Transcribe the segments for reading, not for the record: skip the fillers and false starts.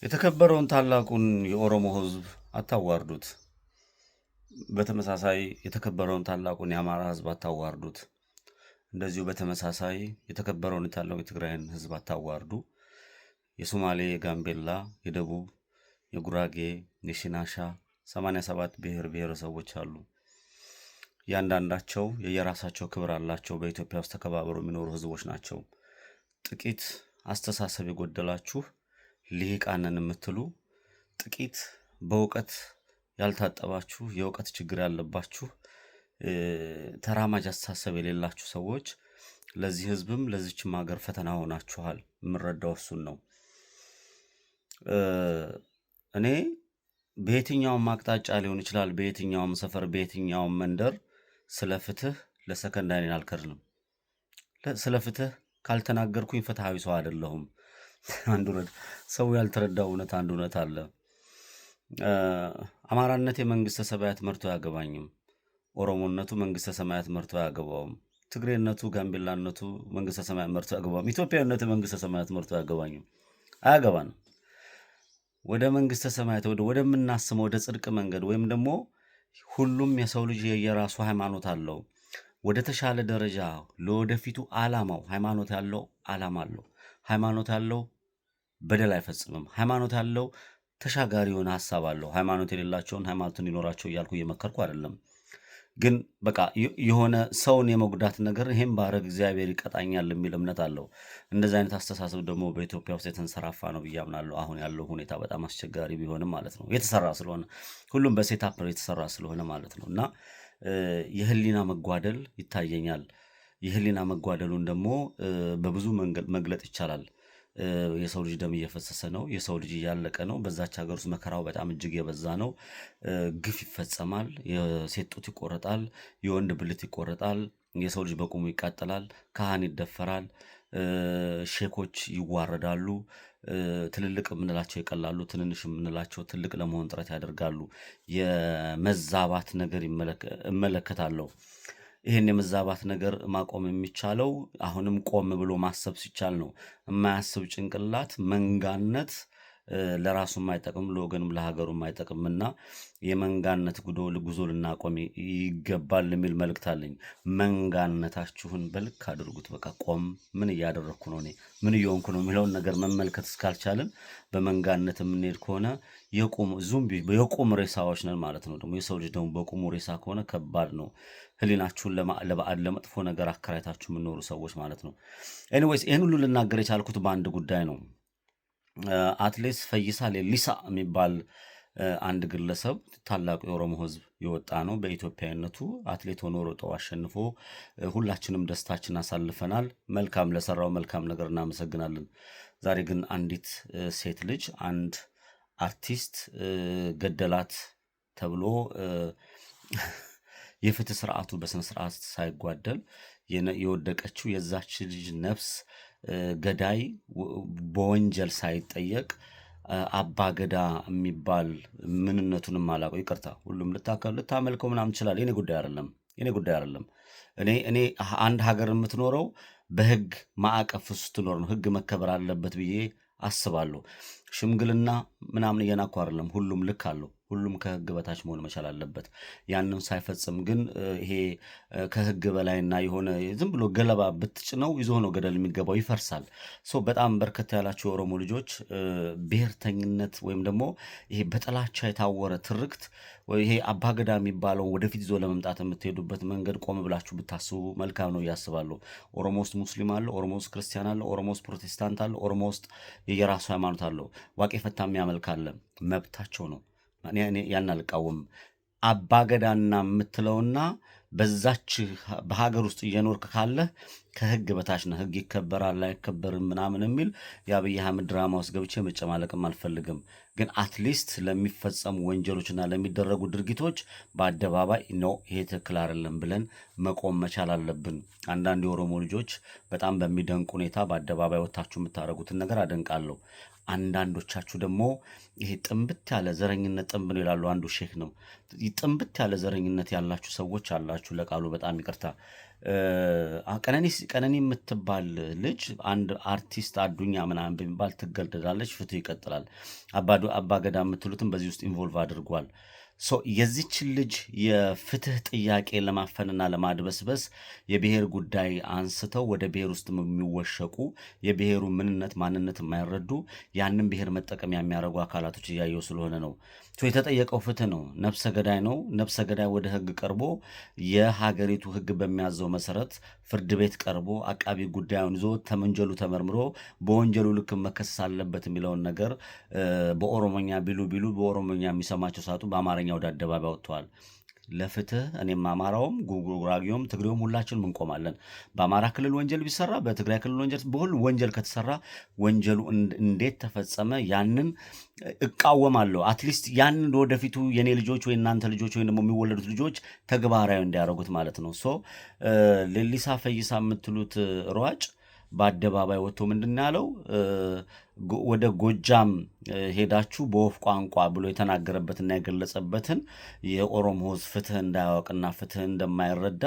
የተከበረውን ታላቁን የኦሮሞ ሕዝብ አታዋርዱት። በተመሳሳይ የተከበረውን ታላቁን የአማራ ሕዝብ አታዋርዱት። እንደዚሁ በተመሳሳይ የተከበረውን የታላቁ የትግራይን ሕዝብ አታዋርዱ። የሶማሌ፣ የጋምቤላ፣ የደቡብ፣ የጉራጌ፣ የሽናሻ 87 ብሔር ብሔረሰቦች አሉ። እያንዳንዳቸው የየራሳቸው ክብር አላቸው። በኢትዮጵያ ውስጥ ተከባብረው የሚኖሩ ሕዝቦች ናቸው። ጥቂት አስተሳሰብ የጎደላችሁ ልሂቃንን የምትሉ ጥቂት በእውቀት ያልታጠባችሁ የእውቀት ችግር ያለባችሁ ተራማጅ አስተሳሰብ የሌላችሁ ሰዎች ለዚህ ህዝብም ለዚችም ሀገር ፈተና ሆናችኋል። የምረዳው እሱን ነው። እኔ በየትኛውም አቅጣጫ ሊሆን ይችላል፣ በየትኛውም ሰፈር፣ በየትኛውም መንደር ስለ ፍትህ ለሰከንድ አይኔን አልከድንም። ስለ ፍትህ ካልተናገርኩኝ ፍትሃዊ ሰው አይደለሁም። አንድ እውነት ሰው ያልተረዳው እውነት አንድ እውነት አለ። አማራነት የመንግስተ ሰማያት መርቶ አያገባኝም። ኦሮሞነቱ መንግስተ ሰማያት መርቶ አያገባውም። ትግሬነቱ፣ ጋምቤላነቱ መንግስተ ሰማያት መርቶ አያገባውም። ኢትዮጵያዊነቱ መንግስተ ሰማያት መርቶ አያገባኝም። አያገባንም። ወደ መንግስተ ሰማያት ወደምናስመው ወደ ጽድቅ መንገድ ወይም ደግሞ ሁሉም የሰው ልጅ የየራሱ ሃይማኖት አለው። ወደ ተሻለ ደረጃ ለወደፊቱ ዓላማው ሃይማኖት ያለው ዓላማ አለው። ሃይማኖት ያለው በደል አይፈጽምም። ሃይማኖት ያለው ተሻጋሪ የሆነ ሐሳብ አለው። ሃይማኖት የሌላቸውን ሃይማኖት እንዲኖራቸው እያልኩ እየመከርኩ አይደለም። ግን በቃ የሆነ ሰውን የመጉዳት ነገር ይሄን ባረግ እግዚአብሔር ይቀጣኛል የሚል እምነት አለው። እንደዚህ አይነት አስተሳሰብ ደግሞ በኢትዮጵያ ውስጥ የተንሰራፋ ነው ብዬ አምናለሁ። አሁን ያለው ሁኔታ በጣም አስቸጋሪ ቢሆንም ማለት ነው፣ የተሰራ ስለሆነ ሁሉም በሴት የተሰራ ስለሆነ ማለት ነው። እና የህሊና መጓደል ይታየኛል። የህሊና መጓደሉን ደግሞ በብዙ መንገድ መግለጥ ይቻላል። የሰው ልጅ ደም እየፈሰሰ ነው። የሰው ልጅ እያለቀ ነው። በዛች ሀገር ውስጥ መከራው በጣም እጅግ የበዛ ነው። ግፍ ይፈጸማል። የሴት ጡት ይቆረጣል። የወንድ ብልት ይቆረጣል። የሰው ልጅ በቁሙ ይቃጠላል። ካህን ይደፈራል። ሼኮች ይዋረዳሉ። ትልልቅ የምንላቸው ይቀላሉ። ትንንሽ የምንላቸው ትልቅ ለመሆን ጥረት ያደርጋሉ። የመዛባት ነገር እመለከታለሁ። ይህን የመዛባት ነገር ማቆም የሚቻለው አሁንም ቆም ብሎ ማሰብ ሲቻል ነው። የማያስብ ጭንቅላት መንጋነት ለራሱ የማይጠቅም ለወገንም ለሀገሩ የማይጠቅምና የመንጋነት ጉዞ ልናቆም ይገባል የሚል መልእክት አለኝ። መንጋነታችሁን በልክ አድርጉት። በቃ ቆም፣ ምን እያደረግኩ ነው፣ እኔ ምን እየሆንኩ ነው የሚለውን ነገር መመልከት እስካልቻልን በመንጋነት የምንሄድ ከሆነ የቁም ሬሳዎች ነን ማለት ነው። ደግሞ የሰው ልጅ ደግሞ በቁሙ ሬሳ ከሆነ ከባድ ነው። ህሊናችሁን ለበዓል ለመጥፎ ነገር አከራይታችሁ የምኖሩ ሰዎች ማለት ነው። ኤኒዌይስ ይህን ሁሉ ልናገር የቻልኩት በአንድ ጉዳይ ነው። አትሌት ፈይሳ ሌሊሳ የሚባል አንድ ግለሰብ ታላቁ የኦሮሞ ህዝብ የወጣ ነው። በኢትዮጵያዊነቱ አትሌት ሆኖ ሮጦ አሸንፎ ሁላችንም ደስታችን አሳልፈናል። መልካም ለሰራው መልካም ነገር እናመሰግናለን። ዛሬ ግን አንዲት ሴት ልጅ አንድ አርቲስት ገደላት ተብሎ የፍትህ ስርዓቱ በስነ ስርዓት ሳይጓደል የወደቀችው የዛች ልጅ ነፍስ ገዳይ በወንጀል ሳይጠየቅ አባ ገዳ የሚባል ምንነቱንም አላውቀው፣ ይቅርታ ሁሉም ልታመልከው ምናምን ይችላል። የኔ ጉዳይ አይደለም። እኔ አንድ ሀገር የምትኖረው በህግ ማዕቀፍ ስትኖር ነው። ህግ መከበር አለበት ብዬ አስባለሁ። ሽምግልና ምናምን እየናኩ አይደለም። ሁሉም ልክ አለው። ሁሉም ከህግ በታች መሆን መቻል አለበት። ያንን ሳይፈጽም ግን ይሄ ከህግ በላይና የሆነ ዝም ብሎ ገለባ ብትጭነው ይዞ ነው ገደል የሚገባው፣ ይፈርሳል። በጣም በርከት ያላችሁ የኦሮሞ ልጆች ብሔርተኝነት ወይም ደግሞ ይሄ በጥላቻ የታወረ ትርክት ይሄ አባገዳ የሚባለው ወደፊት ይዞ ለመምጣት የምትሄዱበት መንገድ ቆም ብላችሁ ብታስቡ መልካም ነው እያስባለሁ። ኦሮሞ ውስጥ ሙስሊም አለ፣ ኦሮሞ ውስጥ ክርስቲያን አለ፣ ኦሮሞ ውስጥ ፕሮቴስታንት አለ፣ ኦሮሞ ውስጥ የየራሱ ሃይማኖት አለው። ዋቄ ፈታ የሚያመልክ አለ፣ መብታቸው ነው። እኔ ያን አልቃወምም። አባገዳና የምትለውና በዛች በሀገር ውስጥ እየኖርክ ካለህ ከህግ በታች ነህ። ህግ ይከበራል አይከበርም ምናምን የሚል የአብይ አህመድ ድራማ ውስጥ ገብቼ መጨማለቅም አልፈልግም። ግን አትሊስት ለሚፈጸሙ ወንጀሎችና ለሚደረጉ ድርጊቶች በአደባባይ ነው ይሄ ትክክል አይደለም ብለን መቆም መቻል አለብን። አንዳንድ የኦሮሞ ልጆች በጣም በሚደንቅ ሁኔታ በአደባባይ ወታችሁ የምታደርጉትን ነገር አደንቃለሁ። አንዳንዶቻችሁ ደግሞ ይሄ ጥንብት ያለ ዘረኝነት ጥንብ ነው ይላሉ። አንዱ ሼክ ነው። ጥንብት ያለ ዘረኝነት ያላችሁ ሰዎች አላችሁ። ለቃሉ በጣም ይቅርታ። ቀነኒ የምትባል ልጅ አንድ አርቲስት አዱኛ ምናምን በሚባል ትገደላለች። ፍትህ ይቀጥላል። አባገዳ የምትሉትም በዚህ ውስጥ ኢንቮልቭ አድርጓል። የዚችን ልጅ የፍትህ ጥያቄ ለማፈንና ለማድበስበስ የብሔር ጉዳይ አንስተው ወደ ብሔር ውስጥ የሚወሸቁ የብሔሩ ምንነት ማንነት የማይረዱ ያንን ብሔር መጠቀሚያ የሚያደርጉ አካላቶች እያየው ስለሆነ ነው። የተጠየቀው ፍትህ ነው። ነፍሰ ገዳይ ነው። ነፍሰ ገዳይ ወደ ህግ ቀርቦ የሀገሪቱ ህግ በሚያዘው መሰረት ፍርድ ቤት ቀርቦ አቃቢ ጉዳዩን ይዞ ወንጀሉ ተመርምሮ በወንጀሉ ልክ መከሰስ አለበት የሚለውን ነገር በኦሮሞኛ ቢሉ በኦሮሞኛ የሚሰማቸው ሳጡ በአማርኛ ወደ አደባባይ ወጥተዋል። ለፍትህ እኔም አማራውም ጉራጌውም ትግሬውም ሁላችንም እንቆማለን። በአማራ ክልል ወንጀል ቢሰራ በትግራይ ክልል ወንጀል በሁሉ ወንጀል ከተሰራ ወንጀሉ እንዴት ተፈጸመ ያንን እቃወማለሁ። አትሊስት ያንን ወደፊቱ የኔ ልጆች ወይ እናንተ ልጆች ወይ ደግሞ የሚወለዱት ልጆች ተግባራዊ እንዲያደርጉት ማለት ነው። ሌሊሳ ፈይሳ የምትሉት ሯጭ በአደባባይ ወጥቶ ምንድን ያለው ወደ ጎጃም ሄዳችሁ በወፍ ቋንቋ ብሎ የተናገረበትና የገለጸበትን የኦሮሞ ሕዝብ ፍትህ እንዳያወቅና ፍትህ እንደማይረዳ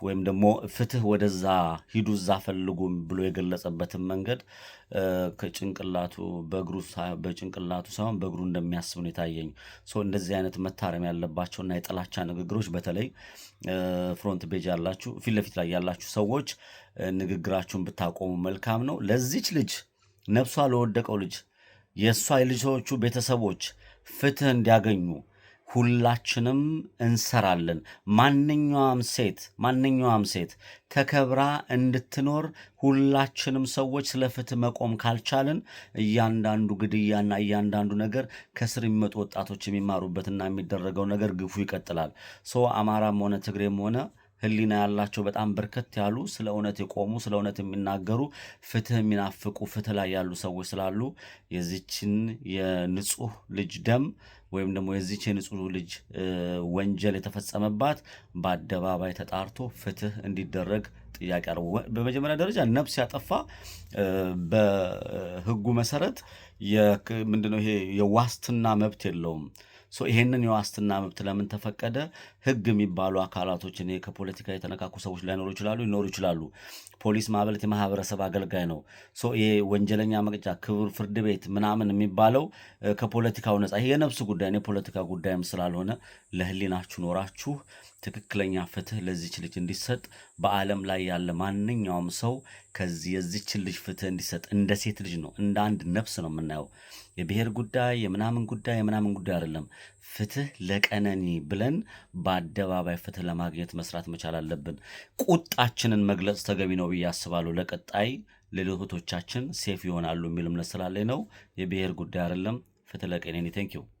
ወይም ደግሞ ፍትህ ወደዛ ሂዱ እዛ ፈልጉም ብሎ የገለጸበትን መንገድ ከጭንቅላቱ በጭንቅላቱ ሳይሆን በእግሩ እንደሚያስብ ነው የታየኝ። እንደዚህ አይነት መታረም ያለባቸውና የጥላቻ ንግግሮች በተለይ ፍሮንት ፔጅ ያላችሁ ፊት ለፊት ላይ ያላችሁ ሰዎች ንግግራችሁን ብታቆሙ መልካም ነው። ለዚች ልጅ ነፍሷ ለወደቀው ልጅ የእሷ የልጆቹ ቤተሰቦች ፍትህ እንዲያገኙ ሁላችንም እንሰራለን። ማንኛውም ሴት ተከብራ እንድትኖር ሁላችንም ሰዎች ስለ ፍትህ መቆም ካልቻልን እያንዳንዱ ግድያና እያንዳንዱ ነገር ከስር የሚመጡ ወጣቶች የሚማሩበትና የሚደረገው ነገር ግፉ ይቀጥላል። አማራም ሆነ ትግሬም ሆነ ህሊና ያላቸው በጣም በርከት ያሉ ስለ እውነት የቆሙ ስለ እውነት የሚናገሩ ፍትህ የሚናፍቁ ፍትህ ላይ ያሉ ሰዎች ስላሉ የዚችን የንጹህ ልጅ ደም ወይም ደግሞ የዚች የንጹህ ልጅ ወንጀል የተፈጸመባት በአደባባይ ተጣርቶ ፍትህ እንዲደረግ ጥያቄ አለው። በመጀመሪያ ደረጃ ነፍስ ያጠፋ በህጉ መሰረት ምንድነው ይሄ የዋስትና መብት የለውም። ይሄንን የዋስትና መብት ለምን ተፈቀደ? ህግ የሚባሉ አካላቶች ከፖለቲካ የተነካኩ ሰዎች ላይኖሩ ይችላሉ። ፖሊስ ማለት የማህበረሰብ አገልጋይ ነው። ይሄ ወንጀለኛ መቅጫ ክቡር ፍርድ ቤት ምናምን የሚባለው ከፖለቲካው ነፃ ይሄ የነፍስ ጉዳይ ነው፣ የፖለቲካ ጉዳይም ስላልሆነ ለህሊናችሁ ኖራችሁ ትክክለኛ ፍትህ ለዚች ልጅ እንዲሰጥ በዓለም ላይ ያለ ማንኛውም ሰው የዚችን ልጅ ፍትህ እንዲሰጥ እንደ ሴት ልጅ ነው፣ እንደ አንድ ነፍስ ነው የምናየው። የብሔር ጉዳይ የምናምን ጉዳይ አይደለም። ፍትህ ለቀነኒ ብለን በአደባባይ ፍትህ ለማግኘት መስራት መቻል አለብን። ቁጣችንን መግለጽ ተገቢ ነው ብዬ አስባለሁ። ለቀጣይ ሌሎቶቻችን ሴፍ ይሆናሉ የሚል እምነት ስላለኝ ነው። የብሔር ጉዳይ አይደለም። ፍትህ ለቀነኒ። ቴንኪው